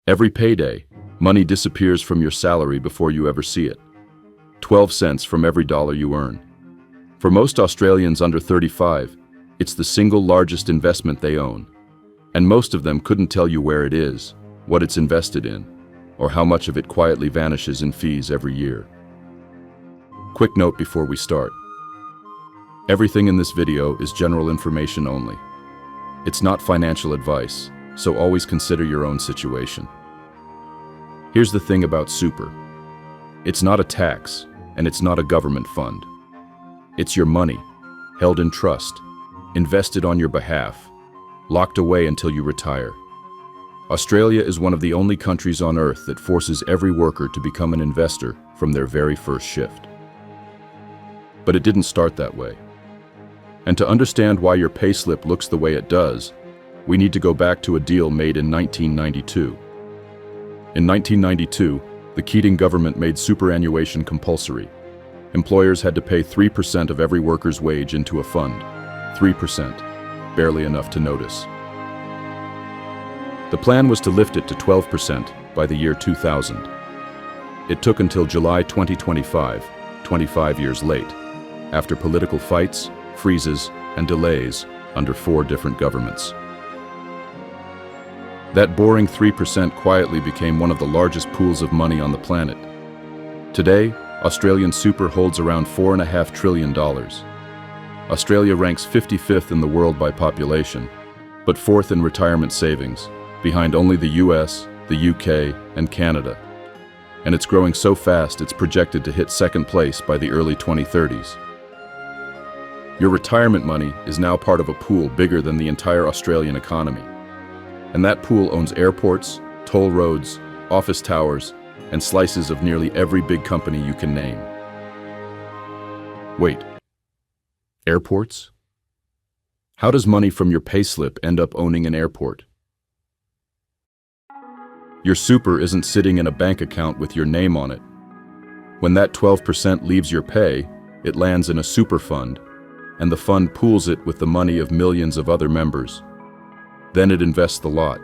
Every payday, money disappears from your salary before you ever see it. 12 cents from every dollar you earn. For most Australians under 35, it's the single largest investment they own. And most of them couldn't tell you where it is, what it's invested in, or how much of it quietly vanishes in fees every year. Quick note before we start. Everything in this video is general information only. It's not financial advice, so always consider your own situation. Here's the thing about super. It's not a tax, and it's not a government fund. It's your money, held in trust, invested on your behalf, locked away until you retire. Australia is one of the only countries on Earth that forces every worker to become an investor from their very first shift. But it didn't start that way. And to understand why your payslip looks the way it does, we need to go back to a deal made in 1992. In 1992, the Keating government made superannuation compulsory. Employers had to pay 3% of every worker's wage into a fund. 3%, barely enough to notice. The plan was to lift it to 12% by the year 2000. It took until July 2025, 25 years late, after political fights, freezes, and delays under 4 different governments. That boring 3% quietly became one of the largest pools of money on the planet. Today, Australian super holds around $4.5 trillion. Australia ranks 55th in the world by population, but 4th in retirement savings, behind only the US, the UK, and Canada. And it's growing so fast it's projected to hit 2nd place by the early 2030s. Your retirement money is now part of a pool bigger than the entire Australian economy. And that pool owns airports, toll roads, office towers, and slices of nearly every big company you can name. Wait, airports? How does money from your payslip end up owning an airport? Your super isn't sitting in a bank account with your name on it. When that 12% leaves your pay, it lands in a super fund, and the fund pools it with the money of millions of other members. Then it invests the lot.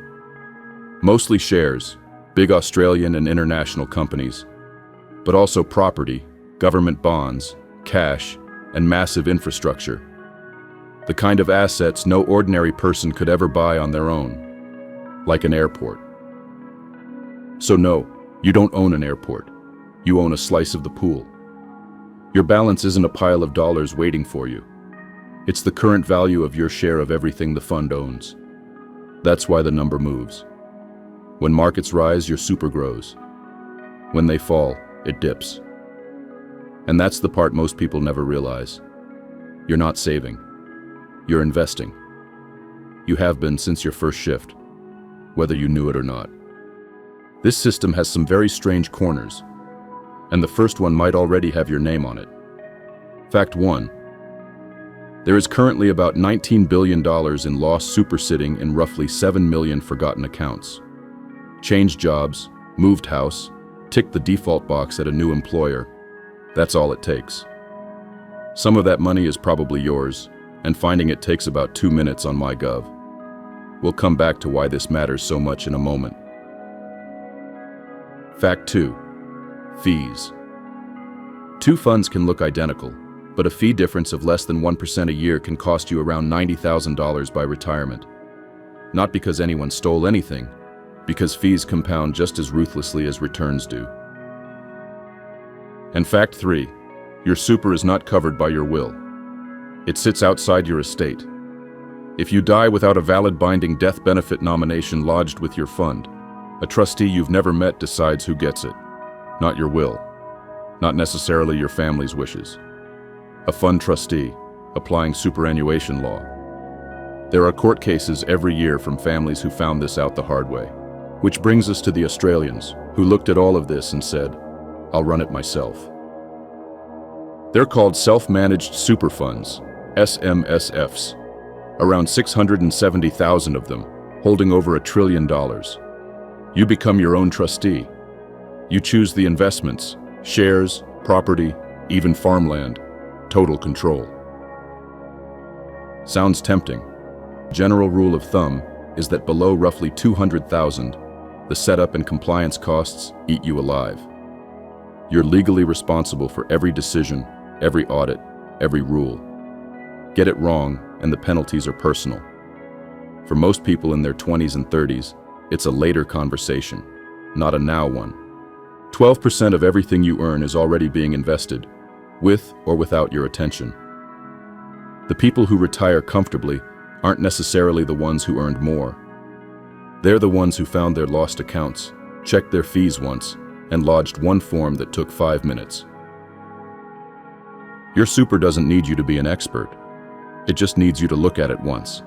Mostly shares, big Australian and international companies, but also property, government bonds, cash, and massive infrastructure. The kind of assets no ordinary person could ever buy on their own, like an airport. So no, you don't own an airport. You own a slice of the pool. Your balance isn't a pile of dollars waiting for you. It's the current value of your share of everything the fund owns. That's why the number moves. When markets rise, your super grows. When they fall, it dips. And that's the part most people never realize. You're not saving. You're investing. You have been since your first shift, whether you knew it or not. This system has some very strange corners, and the first one might already have your name on it. Fact 1. There is currently about $19 billion in lost super sitting in roughly 7 million forgotten accounts. Changed jobs, moved house, ticked the default box at a new employer. That's all it takes. Some of that money is probably yours, and finding it takes about 2 minutes on MyGov. We'll come back to why this matters so much in a moment. Fact 2. Fees. 2 funds can look identical, but a fee difference of less than 1% a year can cost you around $90,000 by retirement. Not because anyone stole anything, because fees compound just as ruthlessly as returns do. And fact 3, your super is not covered by your will. It sits outside your estate. If you die without a valid binding death benefit nomination lodged with your fund, a trustee you've never met decides who gets it, not your will, not necessarily your family's wishes. A fund trustee, applying superannuation law. There are court cases every year from families who found this out the hard way. Which brings us to the Australians, who looked at all of this and said, I'll run it myself. They're called self-managed super funds, SMSFs. Around 670,000 of them, holding over $1 trillion. You become your own trustee. You choose the investments, shares, property, even farmland. Total control. Sounds tempting. General rule of thumb is that below roughly 200,000, The setup and compliance costs eat you alive. You're legally responsible for every decision, every audit, every rule. Get it wrong, and the penalties are personal. For most people in their 20s and 30s, it's a later conversation, not a now one. 12% of everything you earn is already being invested, with or without your attention. The people who retire comfortably aren't necessarily the ones who earned more. They're the ones who found their lost accounts, checked their fees once, and lodged one form that took 5 minutes. Your super doesn't need you to be an expert. It just needs you to look at it once.